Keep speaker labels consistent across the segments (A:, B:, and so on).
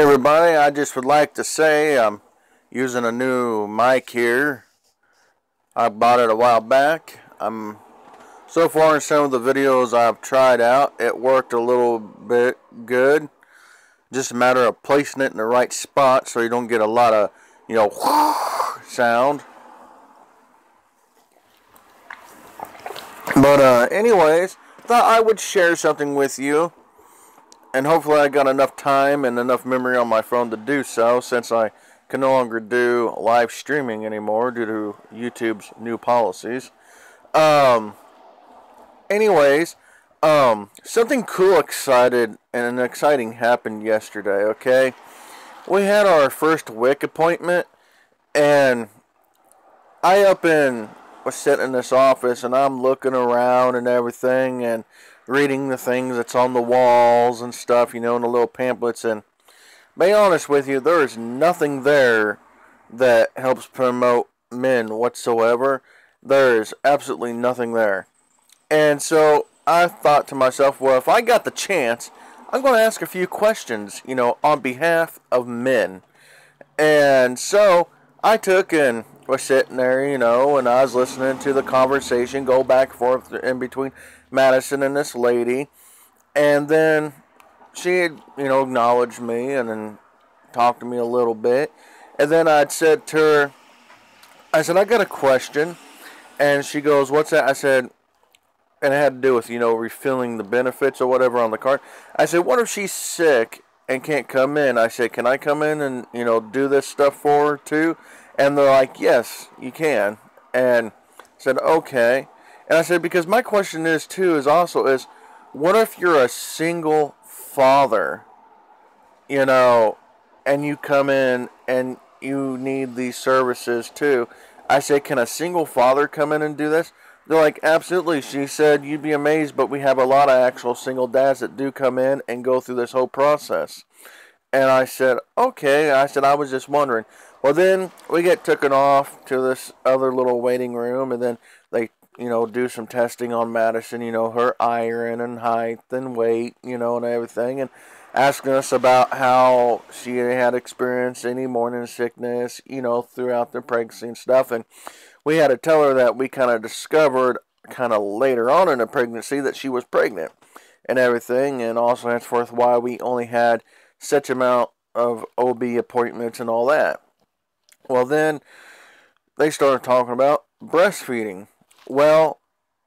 A: Everybody, I just would like to say I'm using a new mic here. I bought it a while back. So far in some of the videos I've tried out, it worked a little bit good. Just a matter of placing it in the right spot so you don't get a lot of, sound. But anyways, thought I would share something with you. And hopefully I got enough time and enough memory on my phone to do so, since I can no longer do live streaming anymore due to YouTube's new policies. Anyways, something cool, exciting happened yesterday, okay? We had our first WIC appointment, and was sitting in this office, and I'm looking around and everything, and reading the things that's on the walls and stuff, in the little pamphlets, and be honest with you, there is nothing there that helps promote men whatsoever. There is absolutely nothing there. And so I thought to myself, well, if I got the chance, I'm going to ask a few questions, on behalf of men. And so I took and was sitting there, and I was listening to the conversation go back and forth in between Madison and this lady. And then she had, acknowledged me and then talked to me a little bit. And then I'd said to her, I said, I got a question. And she goes, what's that? I said, and it had to do with, refilling the benefits or whatever on the card. I said, what if she's sick and can't come in? I said, can I come in and, do this stuff for her too? And they're like, yes, you can. And I said, okay. And I said, because my question is what if you're a single father, and you come in and you need these services too? I said, can a single father come in and do this? They're like, absolutely. She said, you'd be amazed, but we have a lot of actual single dads that do come in and go through this whole process. And I said, okay. I said, I was just wondering. Well, then we get taken off to this other little waiting room, and then they, do some testing on Madison, her iron and height and weight, and everything, and asking us about how she had experienced any morning sickness, throughout the pregnancy and stuff. And we had to tell her that we kind of discovered kind of later on in the pregnancy that she was pregnant and everything, and also henceforth why we only had such amount of OB appointments and all that. Well, then they started talking about breastfeeding. Well,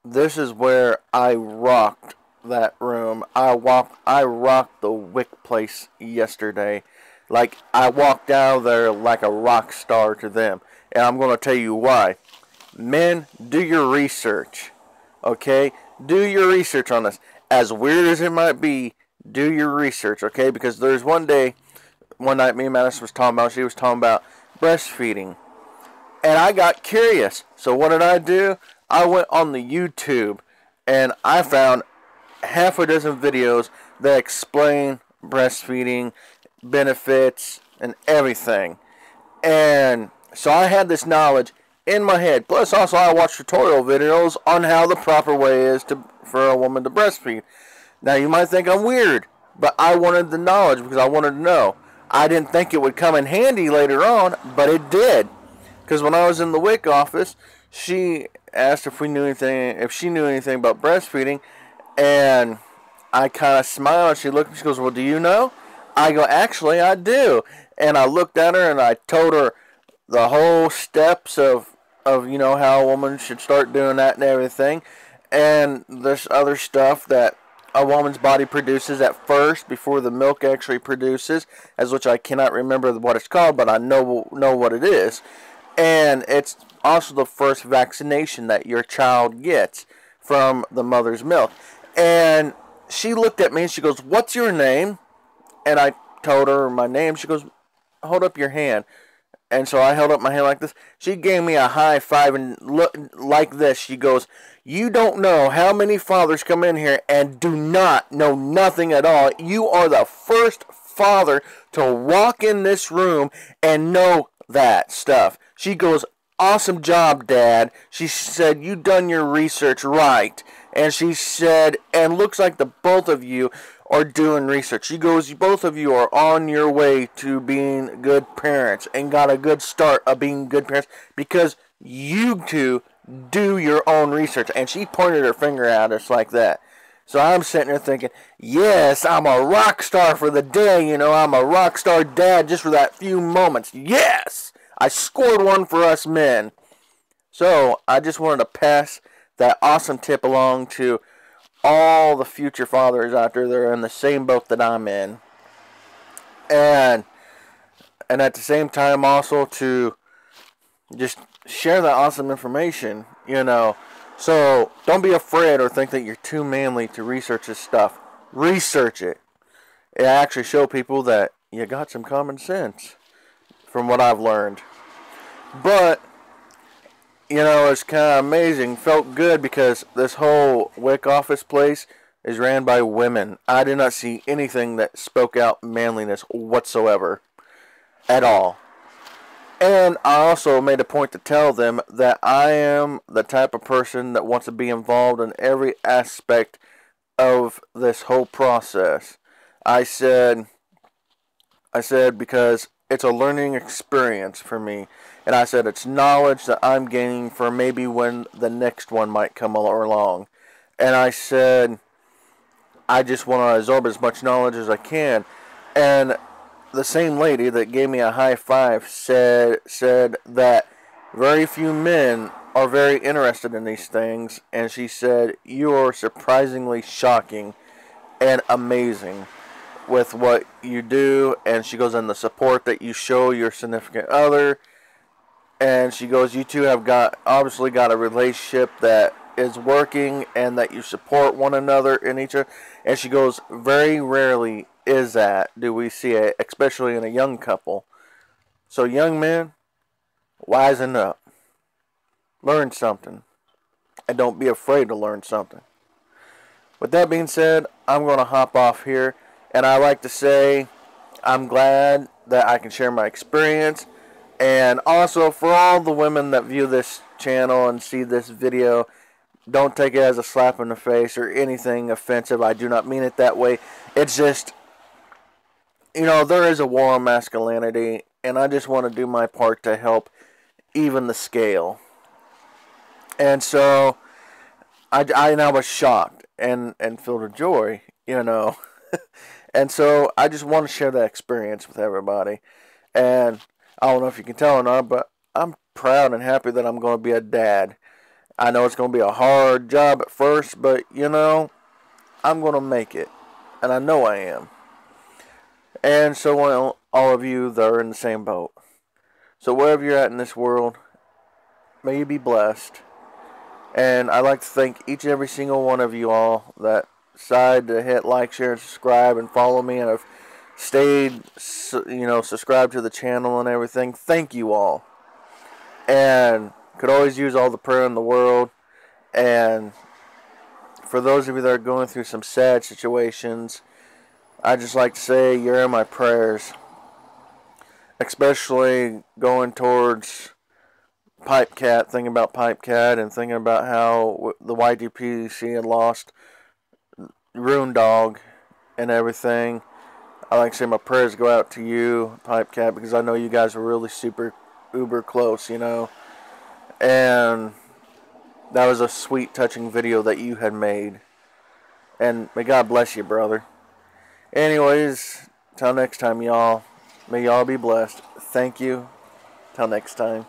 A: this is where I rocked that room. I rocked the WIC place yesterday. Like, I walked out of there like a rock star to them. And I'm going to tell you why. Men, do your research. Okay? Do your research on this. As weird as it might be, do your research, okay? Because there's one night me and Madison she was talking about breastfeeding. And I got curious. So what did I do? I went on the YouTube and I found half a dozen videos that explain breastfeeding, benefits, and everything. And so I had this knowledge in my head. Plus also I watched tutorial videos on how the proper way is for a woman to breastfeed. Now you might think I'm weird, but I wanted the knowledge because I wanted to know. I didn't think it would come in handy later on, but it did. Because when I was in the WIC office, she asked if she knew anything about breastfeeding, and I kind of smiled, and she looked at me, she goes, well, do you know? I go, actually, I do. And I looked at her, and I told her the whole steps of how a woman should start doing that and everything. And there's other stuff that a woman's body produces at first before the milk actually produces, as which I cannot remember what it's called, but I know what it is. And it's also the first vaccination that your child gets from the mother's milk. And she looked at me and she goes, what's your name? And I told her my name. She goes, hold up your hand. And so I held up my hand like this. She gave me a high five and looked like this. She goes, you don't know how many fathers come in here and do not know nothing at all. You are the first father to walk in this room and know that stuff. She goes, awesome job, Dad. She said, you done your research right. And she said, and looks like the both of you are doing research. She goes, both of you are on your way to being good parents and got a good start of being good parents because you two do your own research. And she pointed her finger at us like that. So I'm sitting there thinking, yes, I'm a rock star for the day. You know, I'm a rock star dad just for that few moments. Yes, I scored one for us men. So I just wanted to pass that awesome tip along to all the future fathers out there that are in the same boat that I'm in. And at the same time also to just share that awesome information, you know. So don't be afraid or think that you're too manly to research this stuff. Research it. It actually show people that you got some common sense from what I've learned. But, you know, it's kind of amazing. Felt good because this whole WIC office place is ran by women. I did not see anything that spoke out manliness whatsoever. At all. And I also made a point to tell them that I am the type of person that wants to be involved in every aspect of this whole process. I said because it's a learning experience for me. And I said it's knowledge that I'm gaining for maybe when the next one might come along. And I said I just want to absorb as much knowledge as I can. And the same lady that gave me a high five said that very few men are very interested in these things, and she said you are surprisingly shocking and amazing with what you do. And she goes, and the support that you show your significant other, and she goes, you two have obviously got a relationship that is working and that you support one another in each other. And she goes, very rarely do we see it, especially in a young couple. So young men, wisen up. Learn something. And don't be afraid to learn something. With that being said, I'm going to hop off here. And I like to say, I'm glad that I can share my experience. And also for all the women that view this channel and see this video, don't take it as a slap in the face or anything offensive. I do not mean it that way. It's just, you know, there is a war on masculinity, and I just want to do my part to help even the scale. And so I was shocked and filled with joy, you know. And so I just want to share that experience with everybody. And I don't know if you can tell or not, but I'm proud and happy that I'm going to be a dad. I know it's going to be a hard job at first, but, you know, I'm going to make it. And I know I am. And so will all of you that are in the same boat. So wherever you're at in this world, may you be blessed. And I'd like to thank each and every single one of you all that decided to hit like, share, and subscribe and follow me and have stayed, you know, subscribed to the channel and everything. Thank you all. And could always use all the prayer in the world. And for those of you that are going through some sad situations, I just like to say you're in my prayers, especially going towards Pipe Cat, thinking about Pipe Cat and thinking about how the YGPC had lost Rune Dog and everything. I like to say my prayers go out to you, Pipe Cat, because I know you guys were really super uber close, you know. And that was a sweet, touching video that you had made. And may God bless you, brother. Anyways, till next time, y'all. May y'all be blessed. Thank you. Till next time.